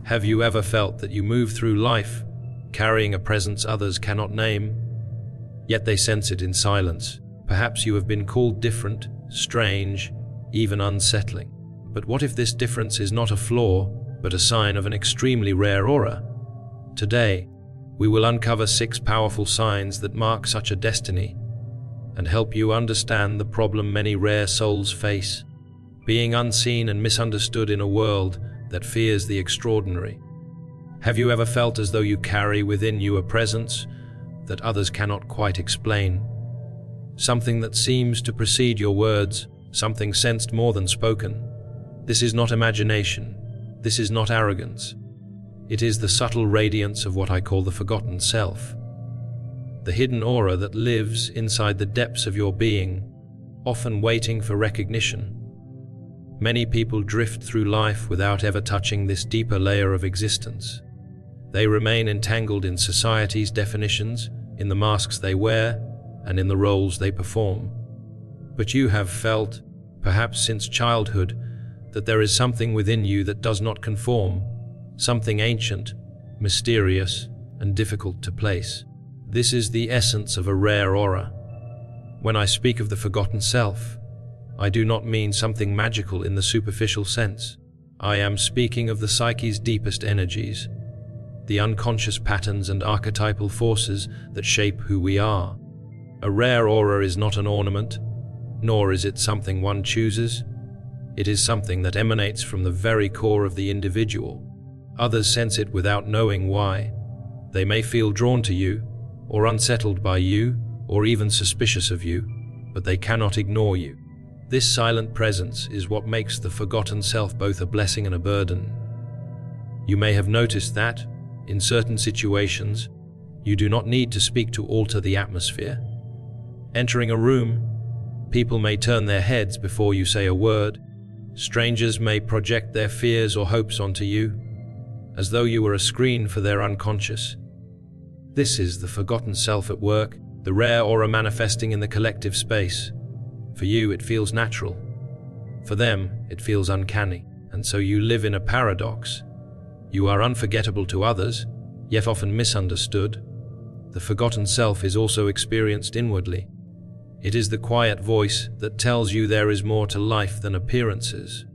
Have you ever felt that you move through life carrying a presence others cannot name, yet they sense it in silence? Perhaps you have been called different, strange, even unsettling. But what if this difference is not a flaw, but a sign of an extremely rare aura? Today, we will uncover 6 powerful signs that mark such a destiny and help you understand the problem many rare souls face: being unseen and misunderstood in a world that fears the extraordinary. Have you ever felt as though you carry within you a presence that others cannot quite explain? Something that seems to precede your words, something sensed more than spoken. This is not imagination. This is not arrogance. It is the subtle radiance of what I call the forgotten self. The hidden aura that lives inside the depths of your being, often waiting for recognition. Many people drift through life without ever touching this deeper layer of existence. They remain entangled in society's definitions, in the masks they wear, and in the roles they perform. But you have felt, perhaps since childhood, that there is something within you that does not conform, something ancient, mysterious, and difficult to place. This is the essence of a rare aura. When I speak of the forgotten self, I do not mean something magical in the superficial sense. I am speaking of the psyche's deepest energies, the unconscious patterns and archetypal forces that shape who we are. A rare aura is not an ornament, nor is it something one chooses. It is something that emanates from the very core of the individual. Others sense it without knowing why. They may feel drawn to you, or unsettled by you, or even suspicious of you, but they cannot ignore you. This silent presence is what makes the forgotten self both a blessing and a burden. You may have noticed that, in certain situations, you do not need to speak to alter the atmosphere. Entering a room, people may turn their heads before you say a word. Strangers may project their fears or hopes onto you, as though you were a screen for their unconscious. This is the forgotten self at work, the rare aura manifesting in the collective space. For you, it feels natural. For them, it feels uncanny. And so you live in a paradox. You are unforgettable to others, yet often misunderstood. The forgotten self is also experienced inwardly. It is the quiet voice that tells you there is more to life than appearances.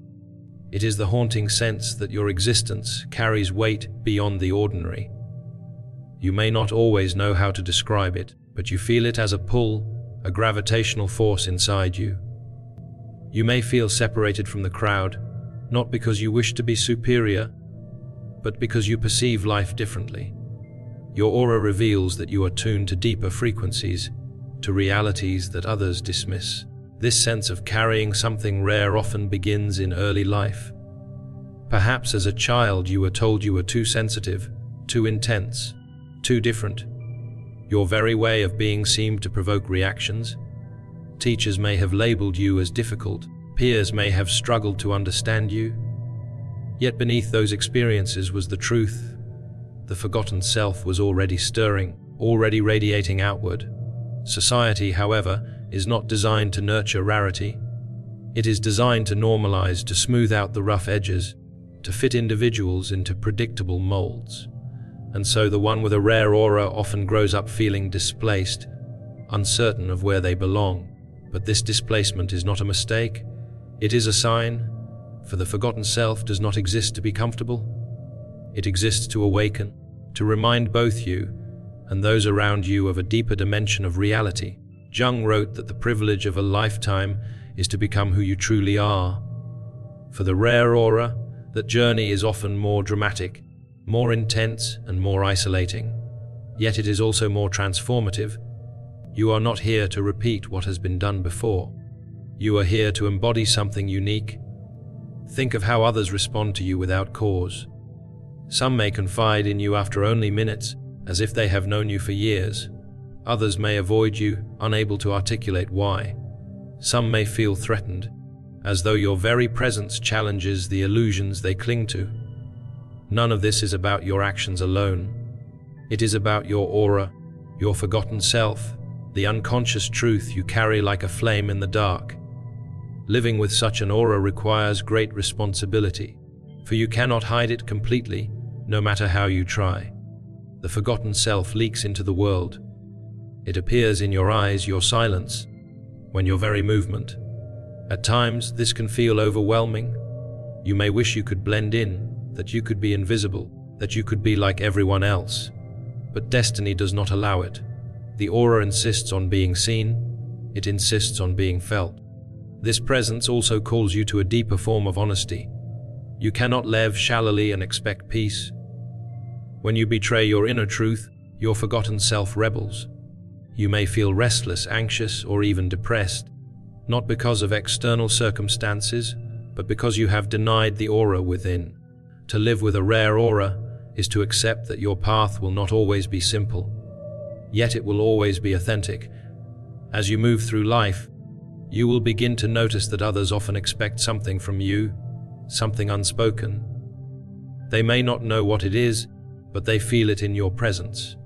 It is the haunting sense that your existence carries weight beyond the ordinary. You may not always know how to describe it, but you feel it as a pull, a gravitational force inside you. You may feel separated from the crowd, not because you wish to be superior, but because you perceive life differently. Your aura reveals that you are tuned to deeper frequencies, to realities that others dismiss. This sense of carrying something rare often begins in early life. Perhaps as a child you were told you were too sensitive, too intense, too different. Your very way of being seemed to provoke reactions. Teachers may have labeled you as difficult. Peers may have struggled to understand you. Yet beneath those experiences was the truth. The forgotten self was already stirring, already radiating outward. Society, however, is not designed to nurture rarity. It is designed to normalize, to smooth out the rough edges, to fit individuals into predictable molds. And so the one with a rare aura often grows up feeling displaced, uncertain of where they belong. But this displacement is not a mistake. It is a sign, for the forgotten self does not exist to be comfortable. It exists to awaken, to remind both you and those around you of a deeper dimension of reality. Jung wrote that the privilege of a lifetime is to become who you truly are. For the rare aura, that journey is often more dramatic, more intense and more isolating. Yet it is also more transformative. You are not here to repeat what has been done before. You are here to embody something unique. Think of how others respond to you without cause. Some may confide in you after only minutes, as if they have known you for years. Others may avoid you, unable to articulate why. Some may feel threatened, as though your very presence challenges the illusions they cling to. None of this is about your actions alone. It is about your aura, your forgotten self, the unconscious truth you carry like a flame in the dark. Living with such an aura requires great responsibility, for you cannot hide it completely, no matter how you try. The forgotten self leaks into the world. It appears in your eyes, your silence, when your very movement. At times, this can feel overwhelming. You may wish you could blend in, that you could be invisible, that you could be like everyone else. But destiny does not allow it. The aura insists on being seen. It insists on being felt. This presence also calls you to a deeper form of honesty. You cannot live shallowly and expect peace. When you betray your inner truth, your forgotten self rebels. You may feel restless, anxious, or even depressed, not because of external circumstances, but because you have denied the aura within. To live with a rare aura is to accept that your path will not always be simple, yet it will always be authentic. As you move through life, you will begin to notice that others often expect something from you, something unspoken. They may not know what it is, but they feel it in your presence.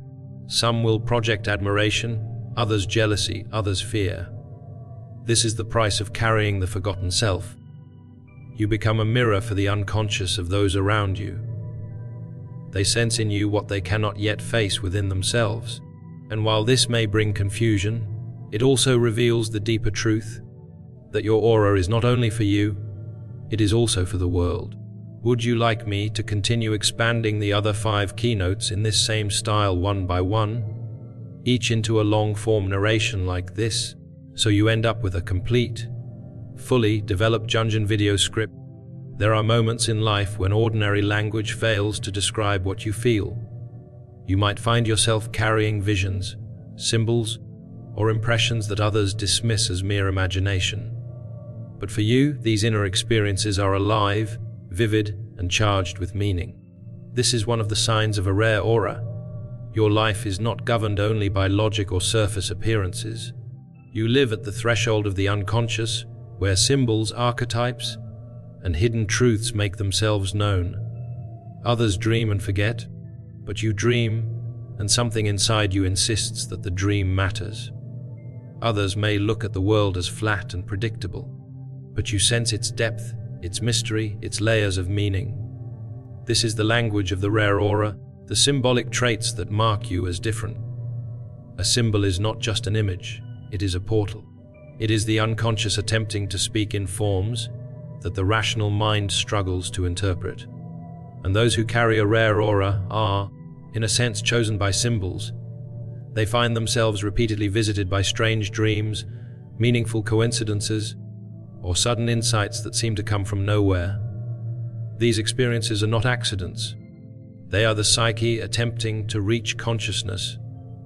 Some will project admiration, others jealousy, others fear. This is the price of carrying the forgotten self. You become a mirror for the unconscious of those around you. They sense in you what they cannot yet face within themselves. And while this may bring confusion, it also reveals the deeper truth, that your aura is not only for you, it is also for the world. Would you like me to continue expanding the other 5 keynotes in this same style one by one, each into a long-form narration like this, so you end up with a complete, fully developed Jungian video script? There are moments in life when ordinary language fails to describe what you feel. You might find yourself carrying visions, symbols, or impressions that others dismiss as mere imagination. But for you, these inner experiences are alive, vivid, and charged with meaning. This is one of the signs of a rare aura. Your life is not governed only by logic or surface appearances. You live at the threshold of the unconscious, where symbols, archetypes, and hidden truths make themselves known. Others dream and forget, but you dream, and something inside you insists that the dream matters. Others may look at the world as flat and predictable, but you sense its depth, its mystery, its layers of meaning. This is the language of the rare aura, the symbolic traits that mark you as different. A symbol is not just an image, it is a portal. It is the unconscious attempting to speak in forms that the rational mind struggles to interpret. And those who carry a rare aura are, in a sense, chosen by symbols. They find themselves repeatedly visited by strange dreams, meaningful coincidences, or sudden insights that seem to come from nowhere. These experiences are not accidents. They are the psyche attempting to reach consciousness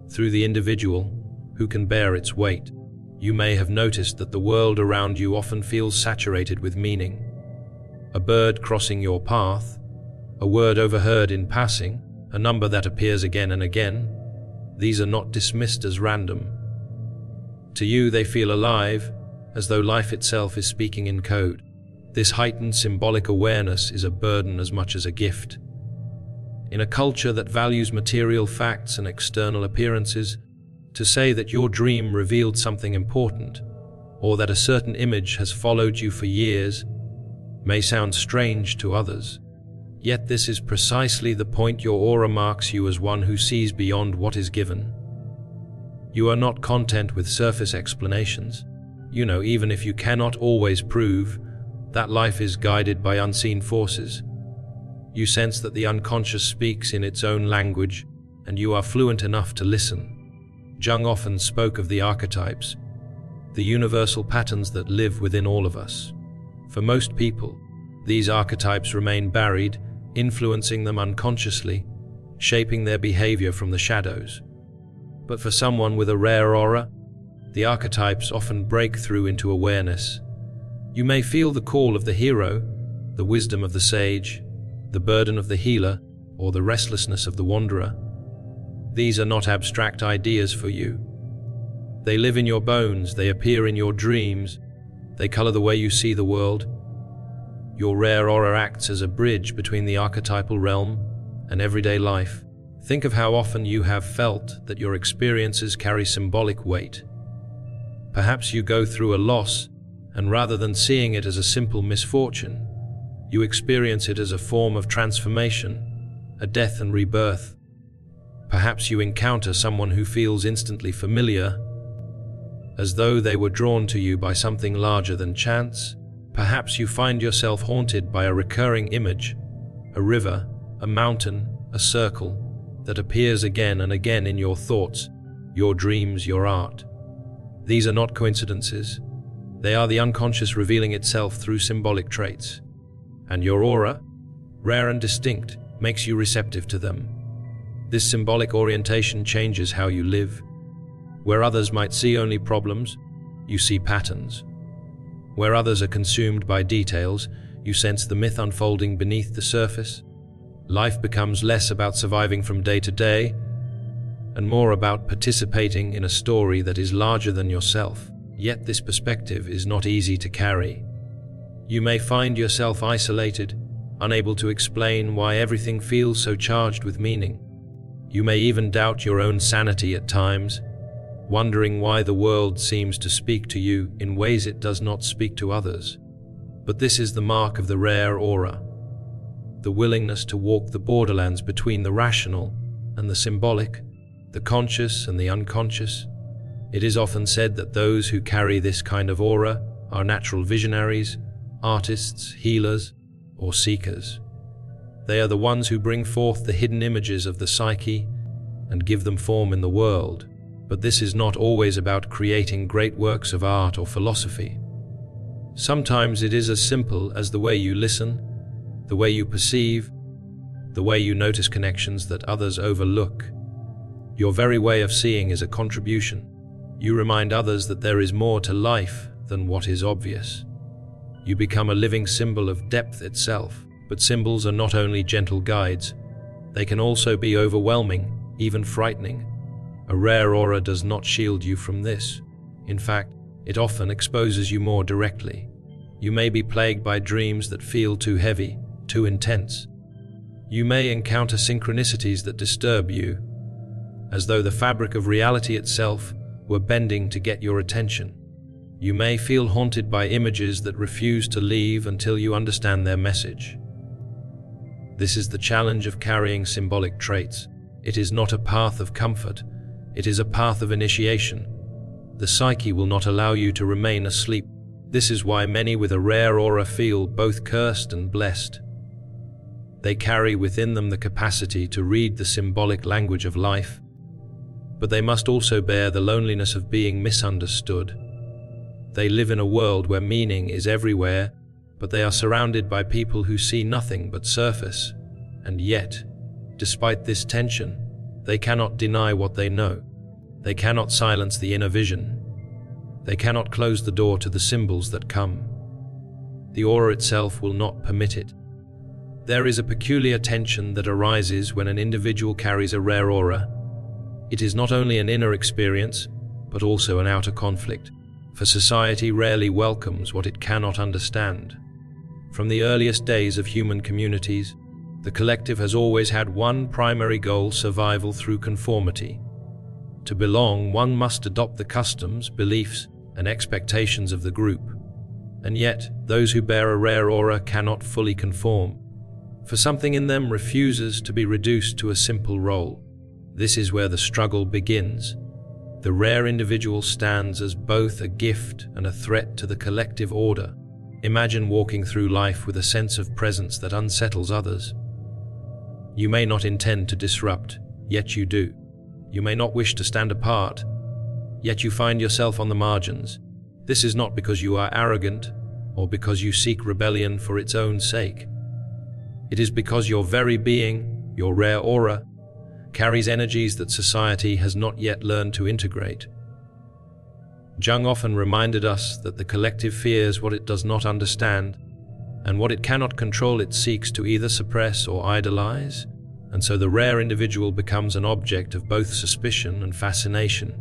through the individual who can bear its weight. You may have noticed that the world around you often feels saturated with meaning. A bird crossing your path, a word overheard in passing, a number that appears again and again. These are not dismissed as random. To you, they feel alive, as though life itself is speaking in code. This heightened symbolic awareness is a burden as much as a gift. In a culture that values material facts and external appearances, to say that your dream revealed something important, or that a certain image has followed you for years, may sound strange to others. Yet this is precisely the point. Your aura marks you as one who sees beyond what is given. You are not content with surface explanations. You know, even if you cannot always prove that life is guided by unseen forces. You sense that the unconscious speaks in its own language, and you are fluent enough to listen. Jung often spoke of the archetypes, the universal patterns that live within all of us. For most people, these archetypes remain buried, influencing them unconsciously, shaping their behavior from the shadows. But for someone with a rare aura, the archetypes often break through into awareness. You may feel the call of the hero, the wisdom of the sage, the burden of the healer, or the restlessness of the wanderer. These are not abstract ideas for you. They live in your bones, they appear in your dreams, they color the way you see the world. Your rare aura acts as a bridge between the archetypal realm and everyday life. Think of how often you have felt that your experiences carry symbolic weight. Perhaps you go through a loss, and rather than seeing it as a simple misfortune, you experience it as a form of transformation, a death and rebirth. Perhaps you encounter someone who feels instantly familiar, as though they were drawn to you by something larger than chance. Perhaps you find yourself haunted by a recurring image, a river, a mountain, a circle, that appears again and again in your thoughts, your dreams, your art. These are not coincidences. They are the unconscious revealing itself through symbolic traits. And your aura, rare and distinct, makes you receptive to them. This symbolic orientation changes how you live. Where others might see only problems, you see patterns. Where others are consumed by details, you sense the myth unfolding beneath the surface. Life becomes less about surviving from day to day, and more about participating in a story that is larger than yourself. Yet this perspective is not easy to carry. You may find yourself isolated, unable to explain why everything feels so charged with meaning. You may even doubt your own sanity at times, wondering why the world seems to speak to you in ways it does not speak to others. But this is the mark of the rare aura, the willingness to walk the borderlands between the rational and the symbolic, the conscious and the unconscious. It is often said that those who carry this kind of aura are natural visionaries, artists, healers, or seekers. They are the ones who bring forth the hidden images of the psyche and give them form in the world. But this is not always about creating great works of art or philosophy. Sometimes it is as simple as the way you listen, the way you perceive, the way you notice connections that others overlook. Your very way of seeing is a contribution. You remind others that there is more to life than what is obvious. You become a living symbol of depth itself. But symbols are not only gentle guides, they can also be overwhelming, even frightening. A rare aura does not shield you from this. In fact, it often exposes you more directly. You may be plagued by dreams that feel too heavy, too intense. You may encounter synchronicities that disturb you, as though the fabric of reality itself were bending to get your attention. You may feel haunted by images that refuse to leave until you understand their message. This is the challenge of carrying symbolic traits. It is not a path of comfort, it is a path of initiation. The psyche will not allow you to remain asleep. This is why many with a rare aura feel both cursed and blessed. They carry within them the capacity to read the symbolic language of life, but they must also bear the loneliness of being misunderstood. They live in a world where meaning is everywhere, but they are surrounded by people who see nothing but surface. And yet, despite this tension, they cannot deny what they know. They cannot silence the inner vision. They cannot close the door to the symbols that come. The aura itself will not permit it. There is a peculiar tension that arises when an individual carries a rare aura. It is not only an inner experience, but also an outer conflict, for society rarely welcomes what it cannot understand. From the earliest days of human communities, the collective has always had one primary goal: survival through conformity. To belong, one must adopt the customs, beliefs, and expectations of the group. And yet, those who bear a rare aura cannot fully conform, for something in them refuses to be reduced to a simple role. This is where the struggle begins. The rare individual stands as both a gift and a threat to the collective order. Imagine walking through life with a sense of presence that unsettles others. You may not intend to disrupt, yet you do. You may not wish to stand apart, yet you find yourself on the margins. This is not because you are arrogant or because you seek rebellion for its own sake. It is because your very being, your rare aura, carries energies that society has not yet learned to integrate. Jung often reminded us that the collective fears what it does not understand, and what it cannot control it seeks to either suppress or idolize, and so the rare individual becomes an object of both suspicion and fascination.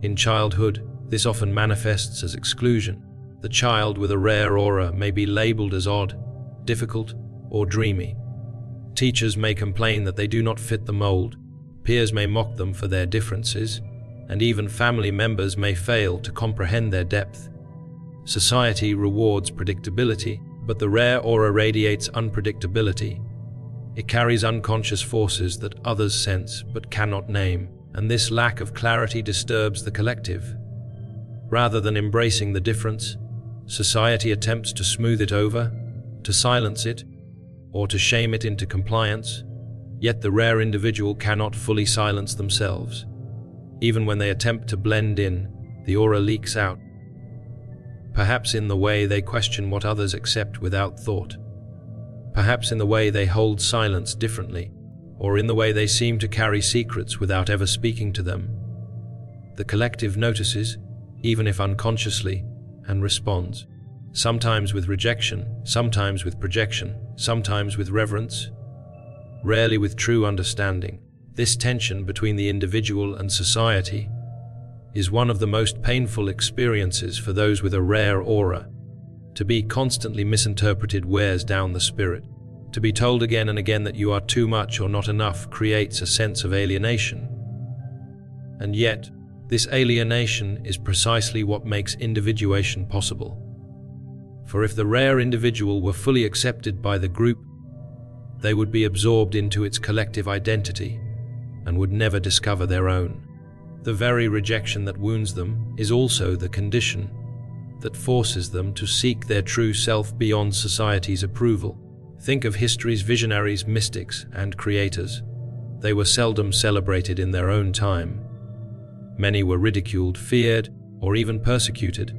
In childhood, this often manifests as exclusion. The child with a rare aura may be labeled as odd, difficult, or dreamy. Teachers may complain that they do not fit the mold, peers may mock them for their differences, and even family members may fail to comprehend their depth. Society rewards predictability, but the rare aura radiates unpredictability. It carries unconscious forces that others sense but cannot name, and this lack of clarity disturbs the collective. Rather than embracing the difference, society attempts to smooth it over, to silence it, or to shame it into compliance. Yet the rare individual cannot fully silence themselves. Even when they attempt to blend in, the aura leaks out. Perhaps in the way they question what others accept without thought. Perhaps in the way they hold silence differently, or in the way they seem to carry secrets without ever speaking to them. The collective notices, even if unconsciously, and responds. Sometimes with rejection, sometimes with projection, sometimes with reverence, rarely with true understanding. This tension between the individual and society is one of the most painful experiences for those with a rare aura. To be constantly misinterpreted wears down the spirit. To be told again and again that you are too much or not enough creates a sense of alienation. And yet, this alienation is precisely what makes individuation possible. For if the rare individual were fully accepted by the group, they would be absorbed into its collective identity and would never discover their own. The very rejection that wounds them is also the condition that forces them to seek their true self beyond society's approval. Think of history's visionaries, mystics, and creators. They were seldom celebrated in their own time. Many were ridiculed, feared, or even persecuted.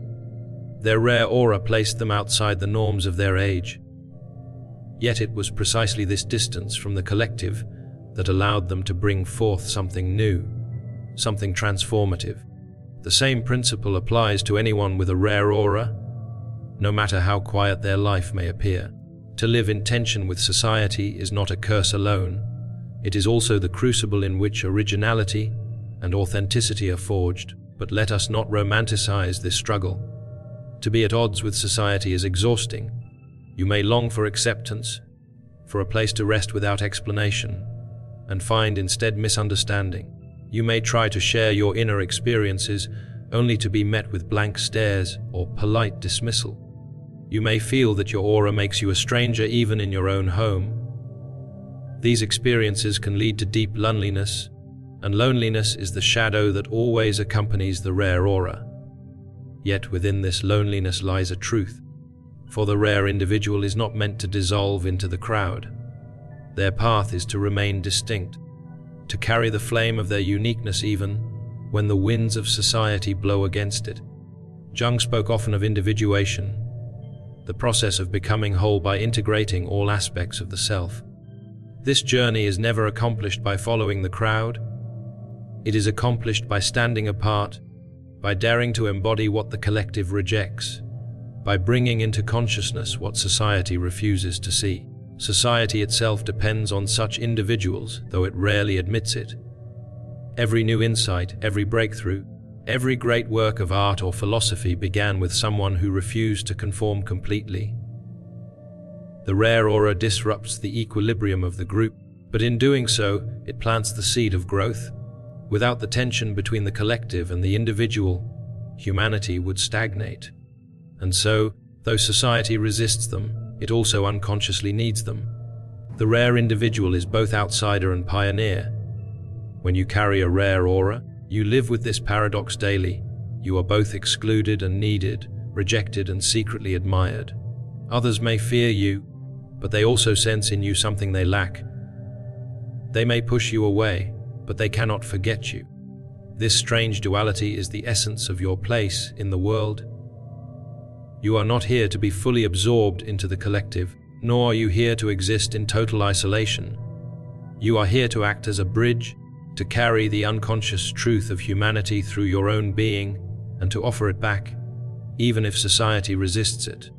Their rare aura placed them outside the norms of their age. Yet it was precisely this distance from the collective that allowed them to bring forth something new, something transformative. The same principle applies to anyone with a rare aura, no matter how quiet their life may appear. To live in tension with society is not a curse alone. It is also the crucible in which originality and authenticity are forged. But let us not romanticize this struggle. To be at odds with society is exhausting. You may long for acceptance, for a place to rest without explanation, and find instead misunderstanding. You may try to share your inner experiences only to be met with blank stares or polite dismissal. You may feel that your aura makes you a stranger even in your own home. These experiences can lead to deep loneliness, and loneliness is the shadow that always accompanies the rare aura. Yet within this loneliness lies a truth, for the rare individual is not meant to dissolve into the crowd. Their path is to remain distinct, to carry the flame of their uniqueness even when the winds of society blow against it. Jung spoke often of individuation, the process of becoming whole by integrating all aspects of the self. This journey is never accomplished by following the crowd. It is accomplished by standing apart, by daring to embody what the collective rejects, by bringing into consciousness what society refuses to see. Society itself depends on such individuals, though it rarely admits it. Every new insight, every breakthrough, every great work of art or philosophy began with someone who refused to conform completely. The rare aura disrupts the equilibrium of the group, but in doing so, it plants the seed of growth. Without the tension between the collective and the individual, humanity would stagnate. And so, though society resists them, it also unconsciously needs them. The rare individual is both outsider and pioneer. When you carry a rare aura, you live with this paradox daily. You are both excluded and needed, rejected and secretly admired. Others may fear you, but they also sense in you something they lack. They may push you away, but they cannot forget you. This strange duality is the essence of your place in the world. You are not here to be fully absorbed into the collective, nor are you here to exist in total isolation. You are here to act as a bridge, to carry the unconscious truth of humanity through your own being, and to offer it back, even if society resists it.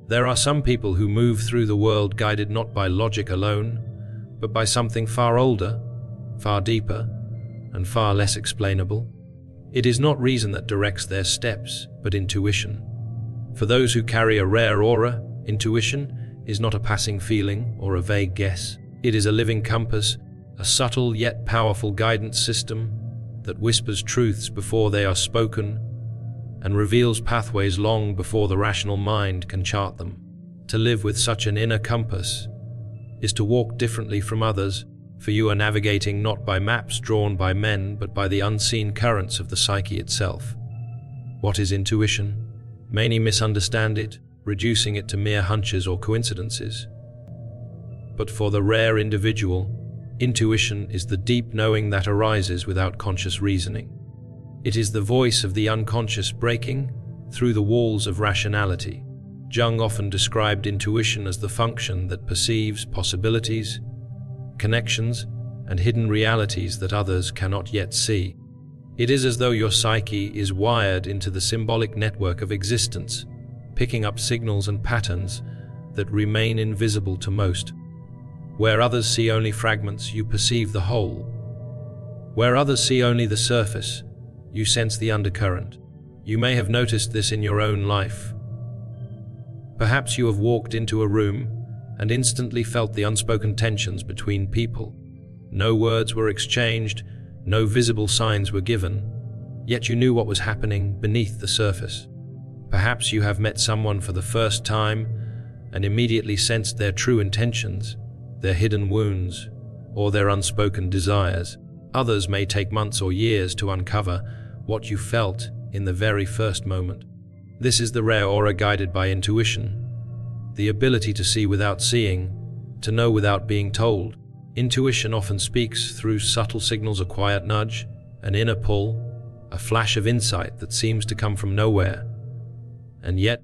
There are some people who move through the world guided not by logic alone, but by something far older, far deeper, and far less explainable. It is not reason that directs their steps, but intuition. For those who carry a rare aura, intuition is not a passing feeling or a vague guess. It is a living compass, a subtle yet powerful guidance system that whispers truths before they are spoken and reveals pathways long before the rational mind can chart them. To live with such an inner compass is to walk differently from others, for you are navigating not by maps drawn by men, but by the unseen currents of the psyche itself. What is intuition? Many misunderstand it, reducing it to mere hunches or coincidences. But for the rare individual, intuition is the deep knowing that arises without conscious reasoning. It is the voice of the unconscious breaking through the walls of rationality. Jung often described intuition as the function that perceives possibilities, connections, and hidden realities that others cannot yet see. It is as though your psyche is wired into the symbolic network of existence, picking up signals and patterns that remain invisible to most. Where others see only fragments, you perceive the whole. Where others see only the surface, you sense the undercurrent. You may have noticed this in your own life. Perhaps you have walked into a room and instantly felt the unspoken tensions between people. No words were exchanged, no visible signs were given, yet you knew what was happening beneath the surface. Perhaps you have met someone for the first time and immediately sensed their true intentions, their hidden wounds, or their unspoken desires. Others may take months or years to uncover what you felt in the very first moment. This is the rare aura guided by intuition, the ability to see without seeing, to know without being told. Intuition often speaks through subtle signals, a quiet nudge, an inner pull, a flash of insight that seems to come from nowhere. And yet,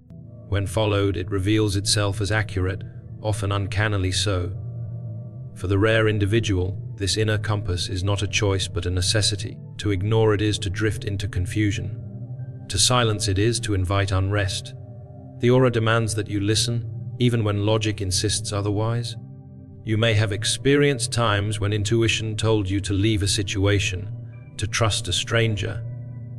when followed, it reveals itself as accurate, often uncannily so. For the rare individual, this inner compass is not a choice but a necessity. To ignore it is to drift into confusion. To silence it is to invite unrest. The aura demands that you listen, even when logic insists otherwise. You may have experienced times when intuition told you to leave a situation, to trust a stranger,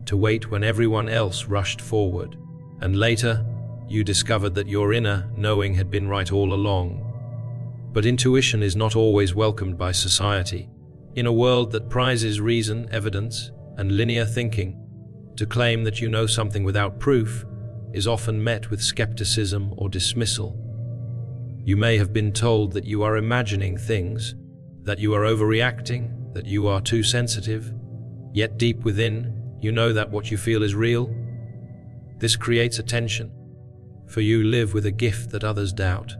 to wait when everyone else rushed forward. And later, you discovered that your inner knowing had been right all along. But intuition is not always welcomed by society. In a world that prizes reason, evidence, and linear thinking, to claim that you know something without proof is often met with skepticism or dismissal. You may have been told that you are imagining things, that you are overreacting, that you are too sensitive, yet deep within, you know that what you feel is real. This creates a tension, for you live with a gift that others doubt.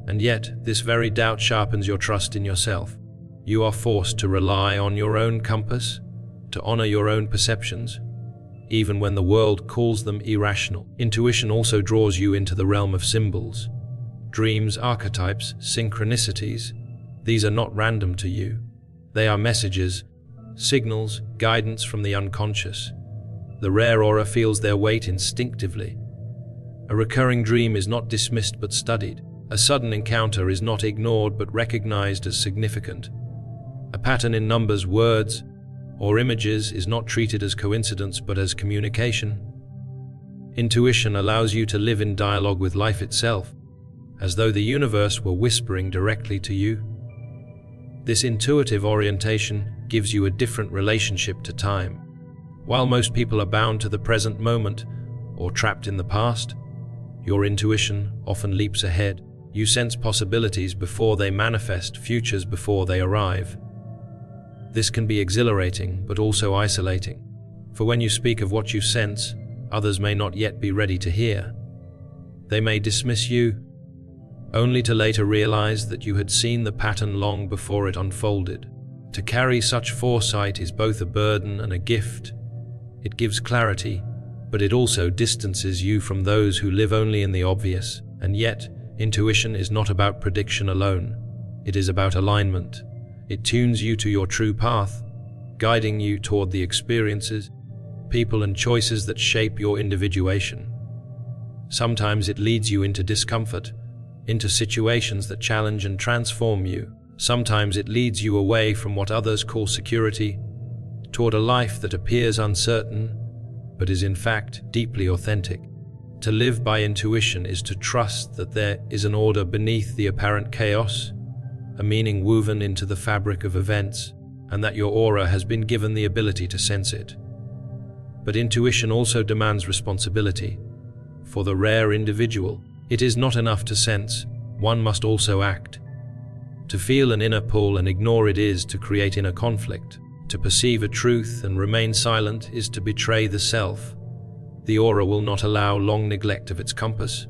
And yet, this very doubt sharpens your trust in yourself. You are forced to rely on your own compass, to honor your own perceptions, even when the world calls them irrational. Intuition also draws you into the realm of symbols. Dreams, archetypes, synchronicities, these are not random to you. They are messages, signals, guidance from the unconscious. The rare aura feels their weight instinctively. A recurring dream is not dismissed but studied. A sudden encounter is not ignored but recognized as significant. A pattern in numbers, words, or images is not treated as coincidence but as communication. Intuition allows you to live in dialogue with life itself, as though the universe were whispering directly to you. This intuitive orientation gives you a different relationship to time. While most people are bound to the present moment or trapped in the past, your intuition often leaps ahead. You sense possibilities before they manifest, futures before they arrive. This can be exhilarating, but also isolating. For when you speak of what you sense, others may not yet be ready to hear. They may dismiss you, only to later realize that you had seen the pattern long before it unfolded. To carry such foresight is both a burden and a gift. It gives clarity, but it also distances you from those who live only in the obvious. And yet, intuition is not about prediction alone. It is about alignment. It tunes you to your true path, guiding you toward the experiences, people, and choices that shape your individuation. Sometimes it leads you into discomfort, into situations that challenge and transform you. Sometimes it leads you away from what others call security, toward a life that appears uncertain, but is in fact deeply authentic. To live by intuition is to trust that there is an order beneath the apparent chaos, a meaning woven into the fabric of events, and that your aura has been given the ability to sense it. But intuition also demands responsibility. For the rare individual, it is not enough to sense, one must also act. To feel an inner pull and ignore it is to create inner conflict. To perceive a truth and remain silent is to betray the self. The aura will not allow long neglect of its compass.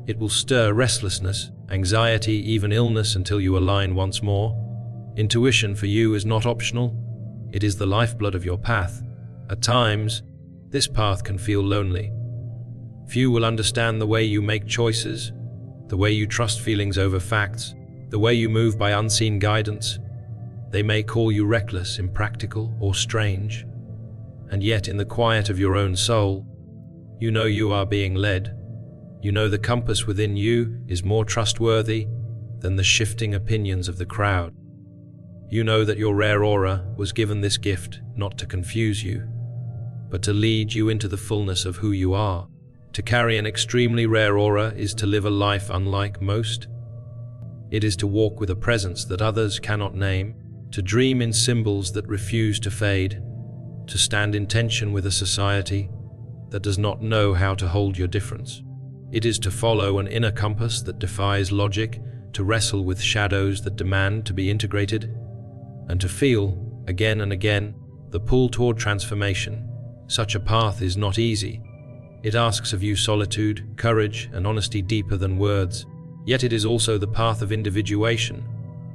It will stir restlessness, anxiety, even illness until you align once more. Intuition for you is not optional. It is the lifeblood of your path. At times, this path can feel lonely. Few will understand the way you make choices, the way you trust feelings over facts, the way you move by unseen guidance. They may call you reckless, impractical, or strange. And yet, in the quiet of your own soul, you know you are being led. You know the compass within you is more trustworthy than the shifting opinions of the crowd. You know that your rare aura was given this gift not to confuse you, but to lead you into the fullness of who you are. To carry an extremely rare aura is to live a life unlike most. It is to walk with a presence that others cannot name, to dream in symbols that refuse to fade, to stand in tension with a society that does not know how to hold your difference. It is to follow an inner compass that defies logic, to wrestle with shadows that demand to be integrated, and to feel, again and again, the pull toward transformation. Such a path is not easy. It asks of you solitude, courage, and honesty deeper than words. Yet it is also the path of individuation,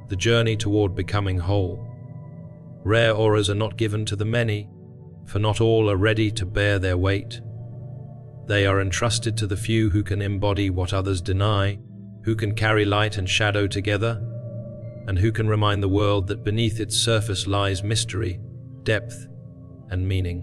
the journey toward becoming whole. Rare auras are not given to the many, for not all are ready to bear their weight. They are entrusted to the few who can embody what others deny, who can carry light and shadow together, and who can remind the world that beneath its surface lies mystery, depth, and meaning.